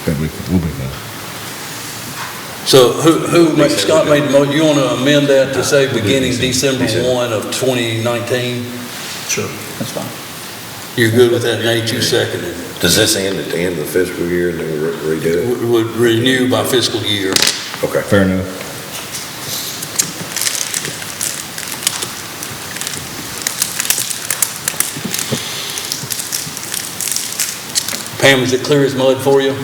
We'll be fine. So Scott made the motion, you want to amend that to say beginning December 1 of 2019? Sure, that's fine. You're good with that, Nate? You seconded it. Does this end at the end of the fiscal year and then we redo it? Would renew by fiscal year. Okay. Fair enough. Pam, is it clear as mud for you?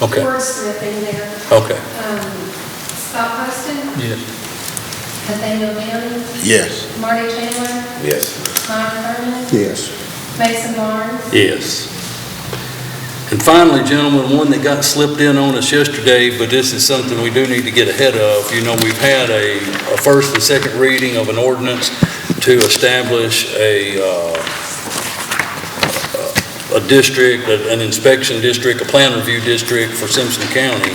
Okay. Wordsmithing there. Okay. Scott Poston, Yes. Nathaniel Downing, Yes. Marty Chandler, Yes. Mike Herman, Yes. Mason Barnes. Yes. And finally, gentlemen, one that got slipped in on us yesterday, but this is something we do need to get ahead of. You know, we've had a first and second reading of an ordinance to establish a district, an inspection district, a plan review district for Simpson County.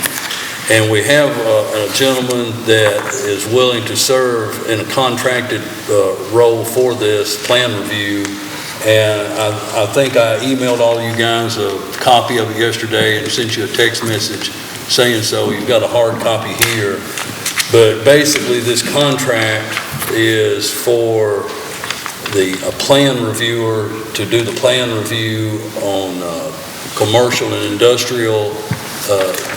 And we have a gentleman that is willing to serve in a contracted role for this plan review. And I think I emailed all you guys a copy of it yesterday and sent you a text message saying so. You've got a hard copy here. But basically this contract is for a plan reviewer to do the plan review on commercial and industrial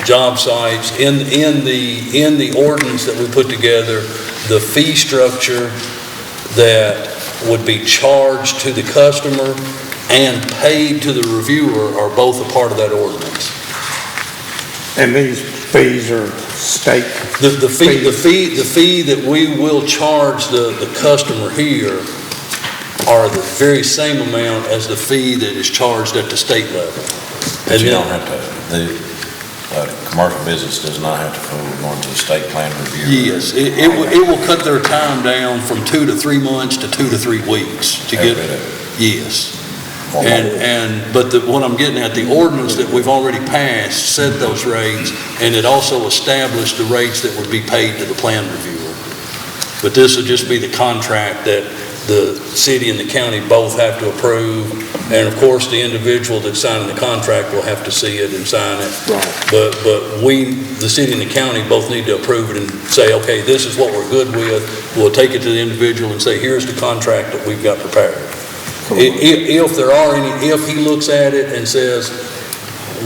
job sites. In the ordinance that we put together, the fee structure that would be charged to the customer and paid to the reviewer are both a part of that ordinance. And these fees are state? The fee that we will charge the customer here are the very same amount as the fee that is charged at the state level. But you don't have to, the commercial business does not have to go to the state plan review. Yes, it will cut their time down from 2 to 3 months to 2 to 3 weeks to get it. Yes. But what I'm getting at, the ordinance that we've already passed set those rates, and it also established the rates that would be paid to the plan reviewer. But this will just be the contract that the city and the county both have to approve, and of course the individual that's signing the contract will have to see it and sign it. Right. But we, the city and the county, both need to approve it and say, okay, this is what we're good with. We'll take it to the individual and say, here's the contract that we've got prepared. If there are any, if he looks at it and says,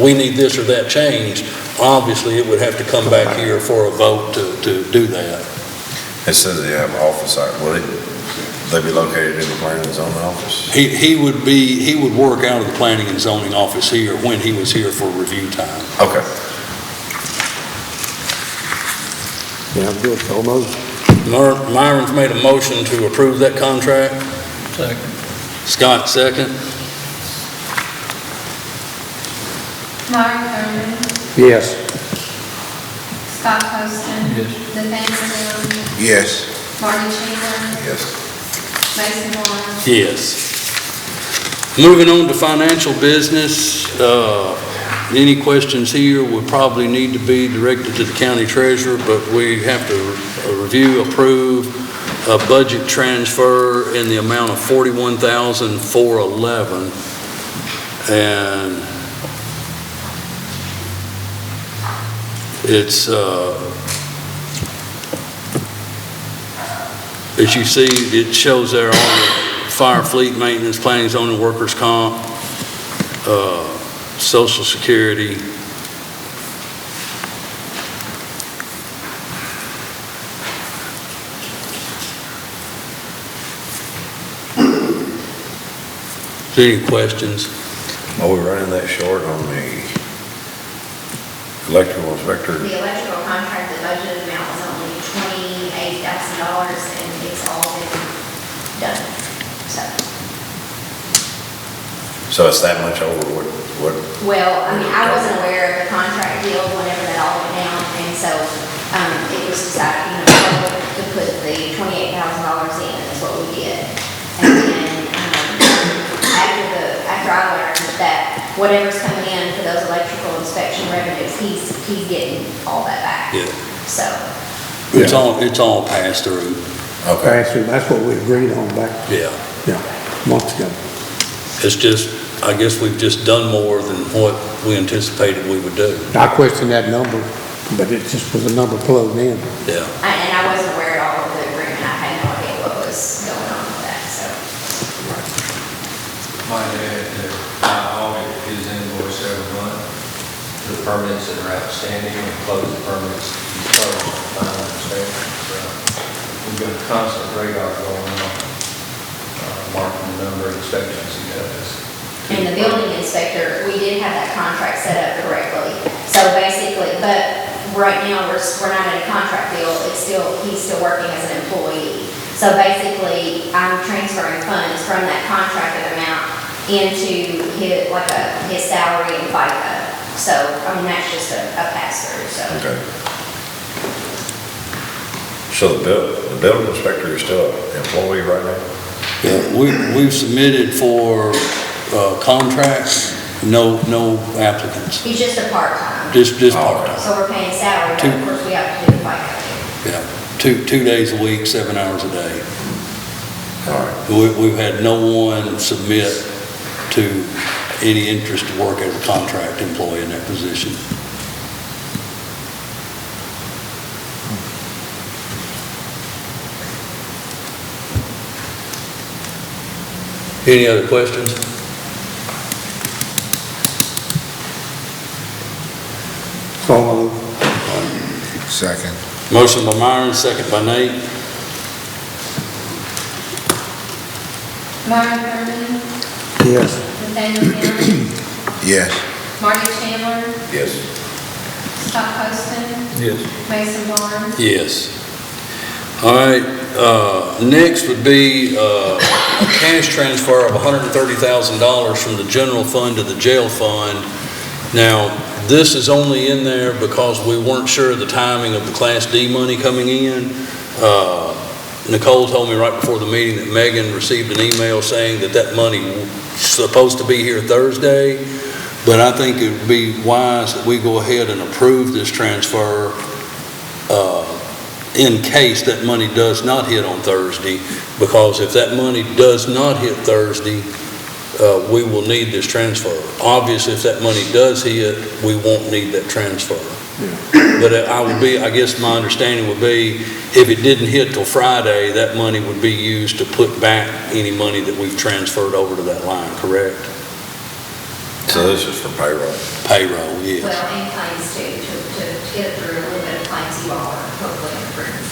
we need this or that changed, obviously it would have to come back here for a vote to do that. It says they have office, will they be located in the planning and zoning office? He would work out of the planning and zoning office here when he was here for review time. Okay. Yeah, I'm good. Almost. Myron's made a motion to approve that contract. Second. Scott, second. Mike Herman, Yes. Scott Poston. Yes. Nathaniel Downing, Yes. Marty Chandler, Yes. Mason Barnes. Yes. Moving on to financial business. Any questions here would probably need to be directed to the county treasurer, but we have to review, approve a budget transfer in the amount of $41,411, and it's as you see, it shows there all the fire, fleet maintenance, planning, zoning, workers' comp, Social Security. Any questions? Are we running that short on the electrical inspector? The electrical contract, the budget amount was only $28,000, and it's all been done, So it's that much over what? Well, I mean, I wasn't aware of the contract deal whenever that all went down, and so, it was decided, to put the $28,000 in is what we did. And then, after I learned that whatever's coming in for those electrical inspection revenues, he's getting all that back. Yeah. So. It's all passed through. Okay. Actually, that's what we agreed on back, Yeah. months ago. It's just I guess we've just done more than what we anticipated we would do. I question that number, but it just was a number floating in. Yeah. And I wasn't aware at all of the agreement, I had no idea what was going on with that, so. Might add that I audit his invoice every month, the permits that are outstanding and close the permits, close the final inspection. So we've got a constant radar going on, marking the number of inspections he does. And the building inspector, we did have that contract set up correctly. So basically, but right now, we're not in a contract deal, he's still working as an employee. So basically, I'm transferring funds from that contracted amount into his salary and FICA. So, I mean, that's just a pass-through, so. Okay. So the building inspector is still an employee right now? Yeah, we've submitted for contracts, no applicants, He's just a part-time. just Oh, part-time. So we're paying salary, but of course, we have to do the FICA. Yeah, 2 days a week, 7 hours a day. All right. We've had no one submit to any interest to work as a contract employee in that position. Any other questions? So moved. Second. Motion by Myron, second by Nate. Martin Thurman, Yes. Nathaniel Hammond, Yes. Marty Chandler, Yes. Scott Poston, Yes. Mason Barnes. Yes. All right, next would be a cash transfer of $130,000 from the general fund to the jail fund. Now, this is only in there because we weren't sure of the timing of the Class D money coming in. Nicole told me right before the meeting that Megan received an email saying that money was supposed to be here Thursday, but I think it would be wise that we go ahead and approve this transfer in case that money does not hit on Thursday, because if that money does not hit Thursday, we will need this transfer. Obviously, if that money does hit, we won't need that transfer. But I guess my understanding would be, if it didn't hit till Friday, that money would be used to put back any money that we've transferred over to that line, correct? So this is for payroll? Payroll, yes. Well, and claims too, to get it through a little bit of claims, you all are hopefully in agreement.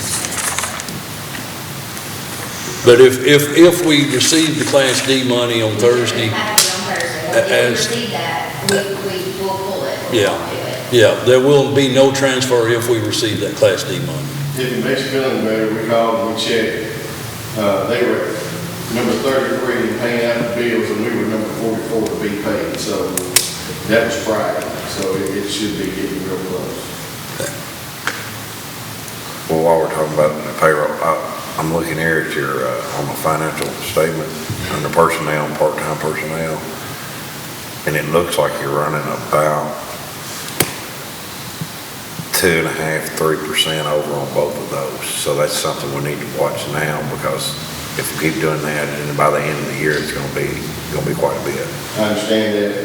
But if we receive the Class D money on Thursday, It has to be on Thursday. If we receive that, we will pull it. We Yeah. won't do it. yeah, there will be no transfer if we receive that Class D money. If it makes you feeling better, we called and we checked. They were number 33 in paying out the bills, and we were number 44 to be paid. So that was Friday, so it should be getting real close. Well, while we're talking about the payroll, I'm looking here at your, on the financial statement, under personnel, part-time personnel, and it looks like you're running about 2.5%, 3% over on both of those. So that's something we need to watch now, because if we keep doing that, and by the end of the year, it's gonna be quite a bit. I understand that,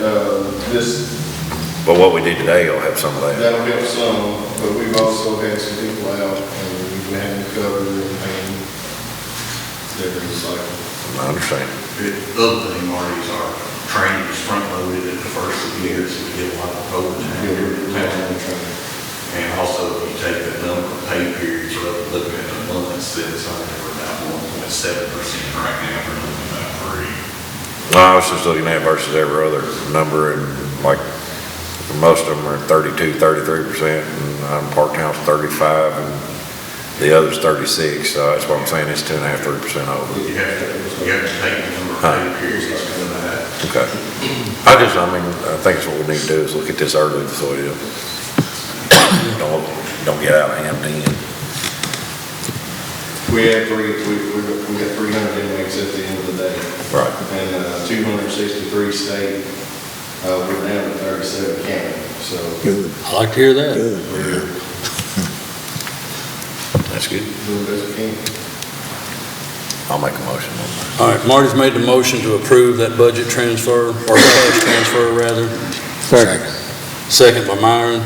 But what we did today will have some of that. that'll help some, but we've also had some people out, and we've had them covered and paying their cycle. I understand. The other thing, Marty, is our training is front-loaded at the first of the year, so we get a lot of overtime. And also, if you take the number of pay periods, rather than looking at the months, then it's only for about 1.7% right now, we're looking at about 3. No, I was just looking at versus every other number, and like, most of them are 32, 33%, and part-time's 35, and the other's 36, so that's what I'm saying, it's 2.5%, 3% over. You have to take the number of pay periods that's going to that. Okay. I think it's what we need to do is look at this early before it is. Don't get out of hand then. We got 300 inmates at the end of the day. Right. And 263 state, we're down to 37 county, so. Good, I like to hear that. good. We're That's good. doing the best we can. I'll make a motion on that. All right, Marty's made the motion to approve that budget transfer, or cash transfer, rather. Second. Second by Myron.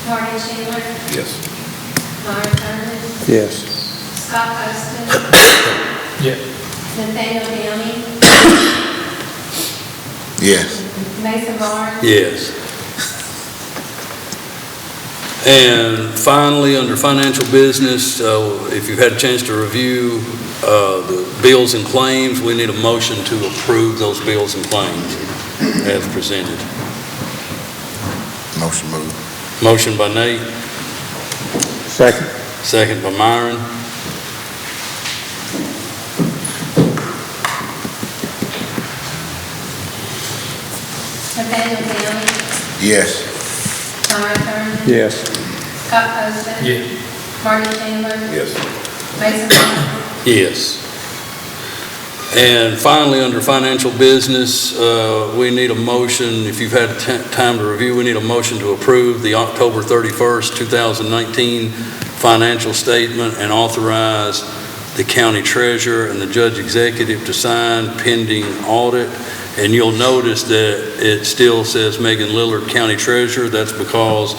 Marty Chandler, Yes. Myron Thurman, Yes. Scott Poston, Yeah. Nathaniel Downing, Yes. Mason Barnes, Yes. And finally, under financial business, if you've had a chance to review the bills and claims, we need a motion to approve those bills and claims as presented. Motion moved. Motion by Nate, Second. second by Myron. Nathaniel Downing, Yes. Myron Thurman, Yes. Scott Poston, Yeah. Marty Chandler, Yes. Mason Barnes, Yes. And finally, under financial business, we need a motion, if you've had time to review, we need a motion to approve the October 31st, 2019 financial statement and authorize the county treasurer and the judge executive to sign pending audit. And you'll notice that it still says Megan Lillard, county treasurer. That's because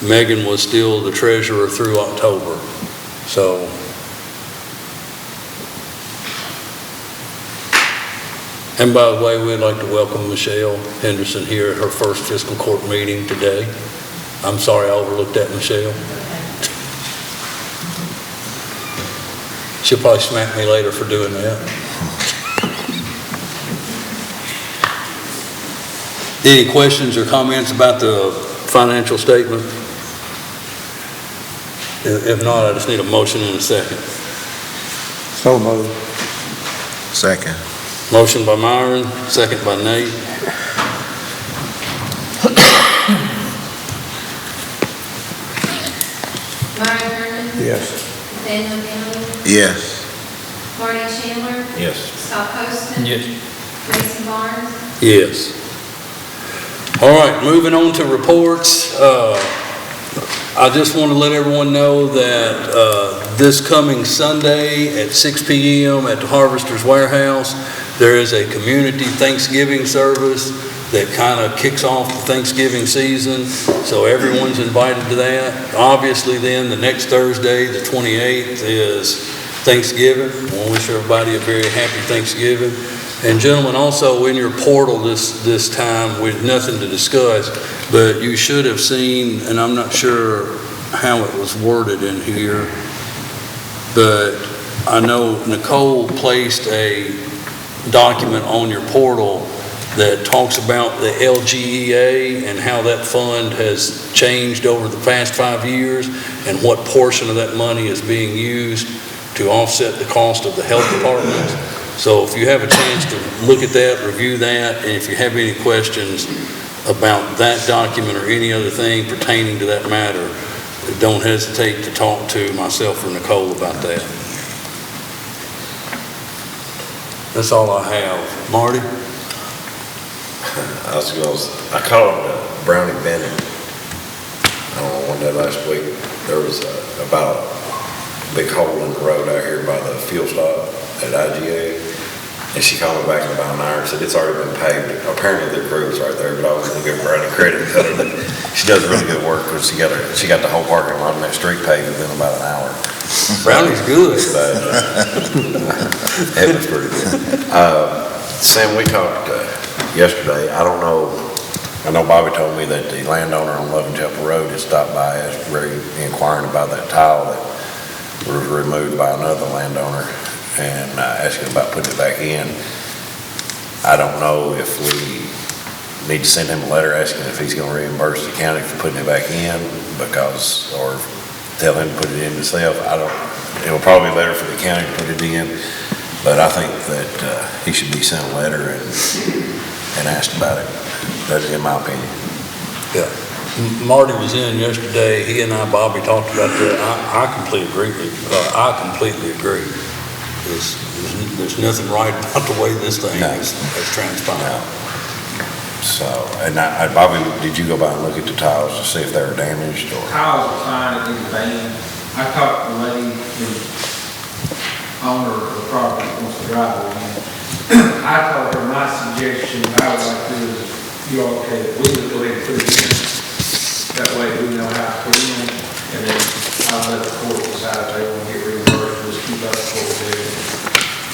Megan was still the treasurer through October. So, and by the way, we'd like to welcome Michelle Henderson here at her first fiscal court meeting today. I'm sorry I overlooked that, Michelle. She'll probably smack me later for doing that. Any questions or comments about the financial statement? If not, I just need a motion and a second. So moved. Second. Motion by Myron, second by Nate. Myron Thurman, Yes. Nathaniel Downing, Yes. Marty Chandler, Yes. Scott Poston, Yes. Mason Barnes, Yes. All right, moving on to reports. I just want to let everyone know that this coming Sunday at 6 p.m. at the Harvester's Warehouse, there is a community Thanksgiving service that kind of kicks off the Thanksgiving season, so everyone's invited to that. Obviously then, the next Thursday, the 28th, is Thanksgiving. I want to wish everybody a very happy Thanksgiving. And gentlemen, also in your portal this time, with nothing to discuss, but you should have seen, and I'm not sure how it was worded in here, but I know Nicole placed a document on your portal that talks about the LGEA and how that fund has changed over the past 5 years and what portion of that money is being used to offset the cost of the health departments. So if you have a chance to look at that, review that, and if you have any questions about that document or any other thing pertaining to that matter, don't hesitate to talk to myself or Nicole about that. That's all I have. Marty? I called Brownie Bennett. I don't know, one day last week, there was about a big hole in the road out here by the fuel stop at IGA. And she called me back in about an hour and said, it's already been paved. Apparently the crew was right there, but I was going to give Brownie credit. She does really good work because she got the whole parking lot on that street paved within about an hour. Brownie's good. But it was pretty good. Sam, we talked yesterday. I don't know. I know Bobby told me that the landowner on Loving Chapel Road had stopped by inquiring about that tile that was removed by another landowner and asking about putting it back in. I don't know if we need to send him a letter asking if he's going to reimburse the county for putting it back in or tell him to put it in himself. It'll probably be better for the county to put it in, but I think that he should be sent a letter and asked about it. That's in my opinion. Yeah. Marty was in yesterday. He and Bobby, talked about that. I completely agree. I completely agree. There's nothing right about the way this thing has transpired. So, and Bobby, did you go by and look at the tiles to see if they were damaged or? Tiles are fine, it is bad. I talked to the lady, the owner of the property, wants to drive it in. I told her my suggestion, I would like to do is, you all okay, we would go ahead and put it in. That way we know how to put it in, and then I'll let the court decide if they want to get reimbursed, just keep up the court there.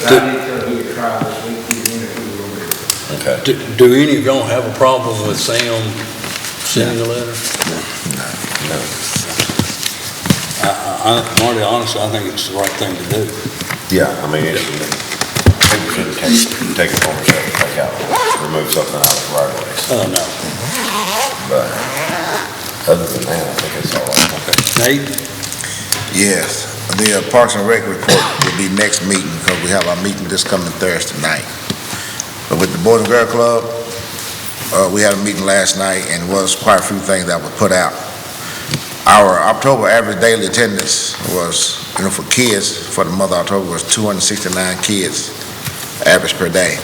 But I need to do a trial this week, even if we will do it. Okay. Do any of y'all have a problem with Sam sending a letter? No. Marty, honestly, I think it's the right thing to do. Yeah, I mean, people shouldn't take it on themselves, take out, remove something out of the right of way. Oh, no. But other than that, I think it's all right. Okay. Nate? Yes, the Parks and Rec report will be next meeting, because we have our meeting this coming Thursday night. But with the Boys and Girl Club, we had a meeting last night, and there was quite a few things that were put out. Our October average daily attendance was, for kids, for the month of October, was 269 kids, average per day.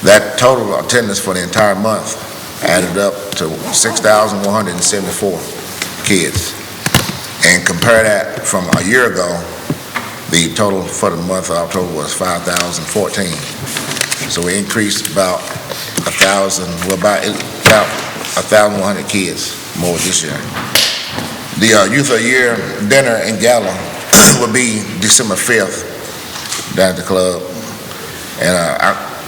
That total attendance for the entire month added up to 6,174 kids. And compare that from a year ago, the total for the month of October was 5,014. So we increased about 1,100 kids more this year. The Youth of the Year dinner and gala will be December 5th down at the club. And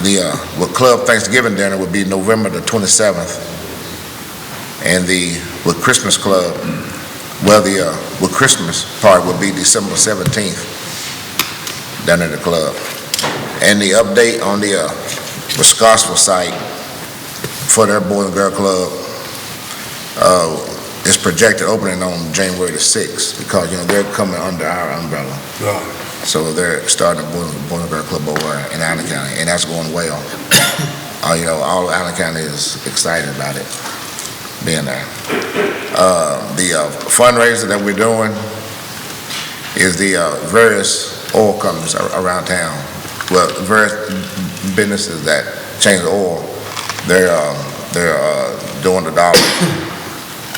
the club Thanksgiving dinner will be November the 27th. And the Christmas club, with Christmas part will be December 17th down at the club. And the update on the Wisconsin site for their Boys and Girl Club is projected opening on January the 6th, because, they're coming under our umbrella. Right. So they're starting a Boys and Girl Club over in Allen County, and that's going well. All of Allen County is excited about it being there. The fundraiser that we're doing is the various oil companies around town. Well, various businesses that change the oil, they're doing $1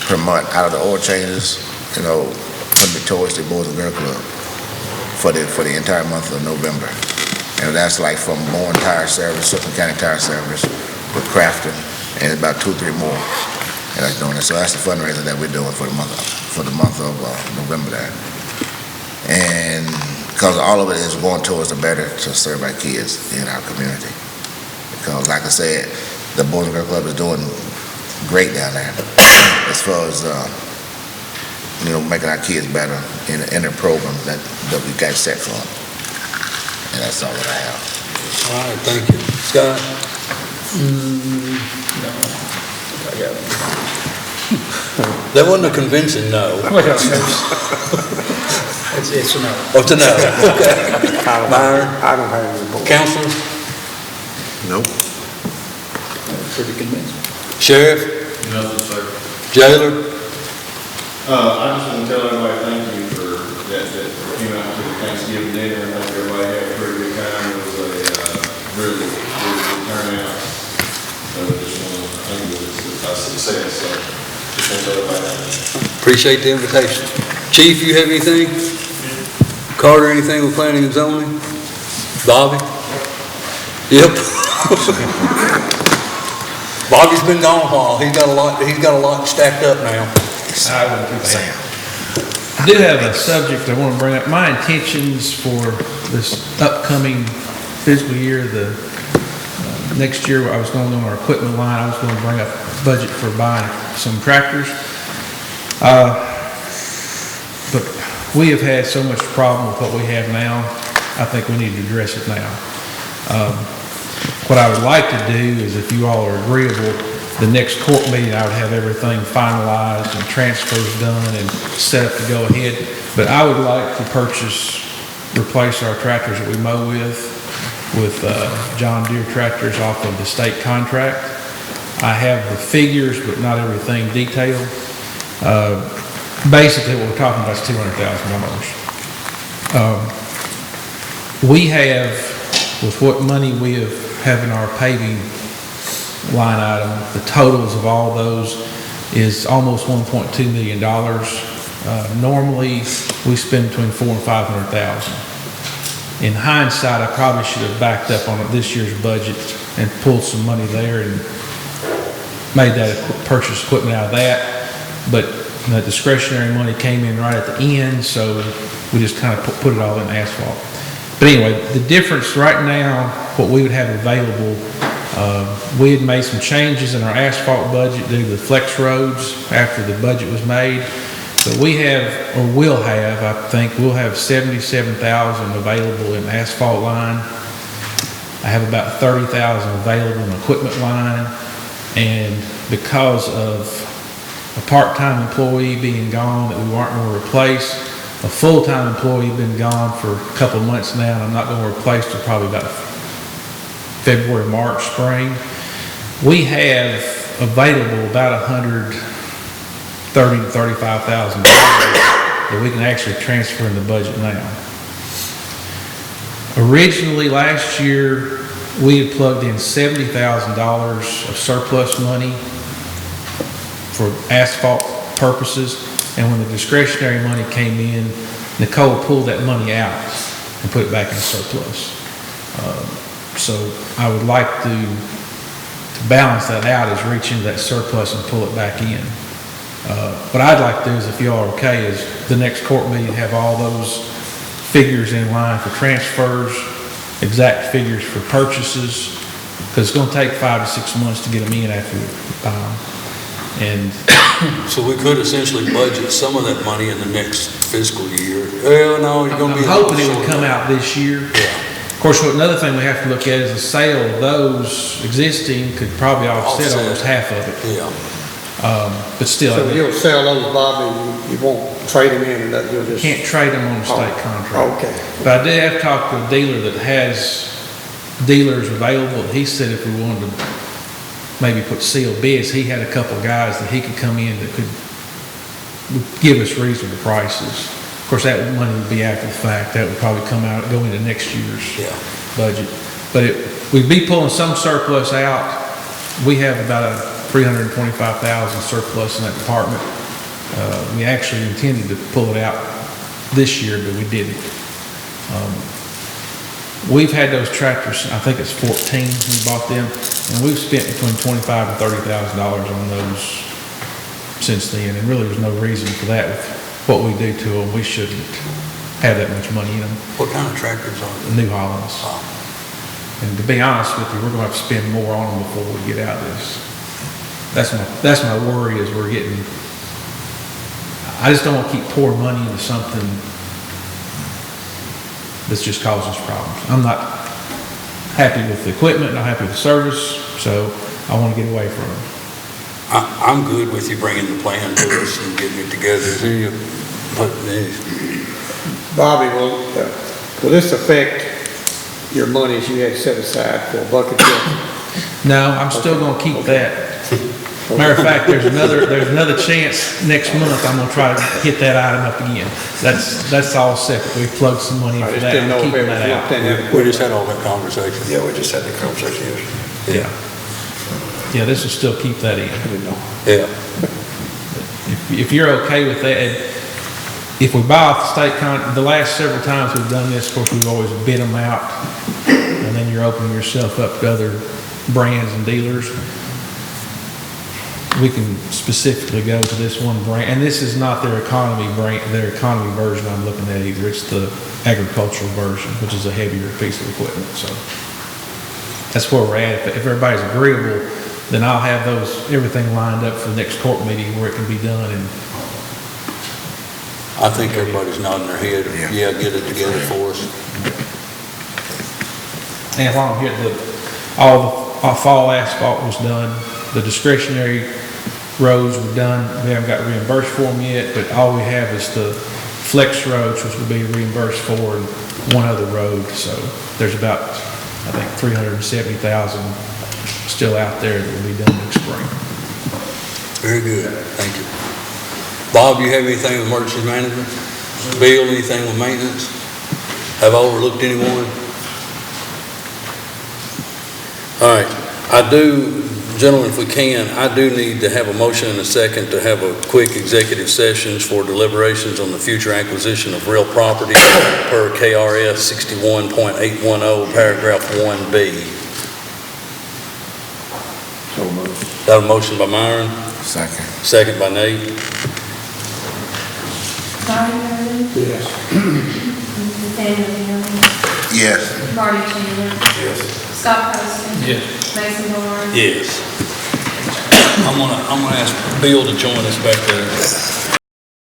per month out of the oil changes, putting it towards the Boys and Girl Club for the entire month of November. And that's like from Bourne Tire Service, Simpson County Tire Service, with Crafton, and about 2 or 3 more. And that's doing it. So that's the fundraiser that we're doing for the month of November there. And because all of it is going towards the better to serve our kids in our community. Because like I said, the Boys and Girl Club is doing great down there as far as making our kids better in their programs that we got set for them. And that's all that I have. All right, thank you. Scott? That wasn't a convincing no. It's a no. Oh, it's a no. Okay. Myron? I don't have any more. Counselor? Nope. Pretty convincing. Sheriff? No, sir. Jailer? I just want to tell everybody thank you for that came out to the Thanksgiving dinner. I think everybody had a pretty good time. It was a really good turnout. Just want to, I think it was a success. So just want to tell everybody thank you. Appreciate the invitation. Chief, you have anything? Carter, anything with planning and zoning? Bobby? Yep. Bobby's been gone a while. He's got a lot stacked up now. I do have a subject I want to bring up. My intentions for this upcoming fiscal year, next year, I was going on our equipment line. I was going to bring up a budget for buying some tractors. But we have had so much problem with what we have now, I think we need to address it now. What I would like to do is, if you all are agreeable, the next court meeting, I would have everything finalized and transfers done and set up to go ahead. But I would like to replace our tractors that we mow with John Deere tractors off of the state contract. I have the figures, but not everything detailed. Basically, what we're talking about is $200,000. We have, with what money we have in our paving line item, the totals of all those is almost $1.2 million. Normally, we spend between 400,000 and 500,000. In hindsight, I probably should have backed up on this year's budget and pulled some money there and made that purchase equipment out of that. But the discretionary money came in right at the end, so we just kind of put it all in asphalt. But anyway, the difference right now, what we would have available, we had made some changes in our asphalt budget due to the flex roads after the budget was made. But we have, or will have, I think, we'll have 77,000 available in asphalt line. I have about 30,000 available in equipment line. And because of a part-time employee being gone that we weren't going to replace, a full-time employee been gone for a couple of months now, and I'm not going to replace till probably about February, March, spring. We have available about $130,000 to $35,000 that we can actually transfer in the budget now. Originally, last year, we had plugged in $70,000 of surplus money for asphalt purposes, and when the discretionary money came in, Nicole pulled that money out and put it back in surplus. So I would like to balance that out, is reach into that surplus and pull it back in. What I'd like to do is, if you all are okay, is the next court meeting have all those figures in line for transfers, exact figures for purchases, because it's going to take 5 to 6 months to get them in after we buy them. And So we could essentially budget some of that money in the next fiscal year. Well, no, you're going to be. I'm hoping it would come out this year. Yeah. Of course, another thing we have to look at is the sale of those existing could probably offset almost half of it. Yeah. But still, So you'll sell those, Bobby, you won't trade them in or nothing, you'll just. can't trade them on a state contract. Okay. But I did have to talk to a dealer that has dealers available. He said if we wanted to maybe put sealed bids, he had a couple of guys that he could come in that could give us reasonable prices. Of course, that money would be after the fact. That would probably go into next year's budget. But we'd be pulling some surplus out. We have about a $325,000 surplus in that department. We actually intended to pull it out this year, but we didn't. We've had those tractors, I think it's 14 we bought them, and we've spent between $25,000 and $30,000 on those since then, and really there's no reason for that. With what we do to them, we shouldn't have that much money in them. What kind of tractors are The New Hollands. And to be honest with you, we're going to have to spend more on them before we get out of this. That's my worry, is we're getting, I just don't want to keep pouring money into something that's just causing us problems. I'm not happy with the equipment, not happy with the service, so I want to get away from it. I'm good with you bringing the plan to us and getting it together. Bobby, will this affect your monies you had set aside for bucket truck? No, I'm still going to keep that. Matter of fact, there's another chance next month I'm going to try to hit that item up again. That's all separate. We plugged some money in for I just that. didn't know if Keep it was that lumped out. in. We just had all that conversation. Yeah, we just had the conversation yesterday. Yeah, this will still keep that in. Yeah. If you're okay with that, if we buy off the state the last several times we've done this, of course, we've always bid them out, and then you're opening yourself up to other brands and dealers. We can specifically go to this one brand, and this is not their economy version I'm looking at either. It's the agricultural version, which is a heavier piece of equipment. So that's where we're at. If everybody's agreeable, then I'll have everything lined up for the next court meeting where it can be done. And I think everybody's nodding their head. Yeah, get it together for us. And while I'm here, all the fall asphalt was done. The discretionary roads were done. We haven't got reimbursed for them yet, but all we have is the flex roads, which will be reimbursed for, and one other road. So there's about, I think, $370,000 still out there that will be done next spring. Very good. Thank you. Bob, you have anything with emergency management? Bill, anything with maintenance? Have I overlooked anyone? All right. I do Gentlemen, if we can, I do need to have a motion and a second to have a quick executive sessions for deliberations on the future acquisition of real property per KRS 61.810, paragraph 1B. So moved. Got a motion by Myron, Second. second by Nate. Donnie Burbidge, Yes. Nathaniel Donnelly, Yes. Marty Chandler. Yes. Scott Poston. Yes. Mason Barnes. Yes. I'm gonna ask Bill to join us back there.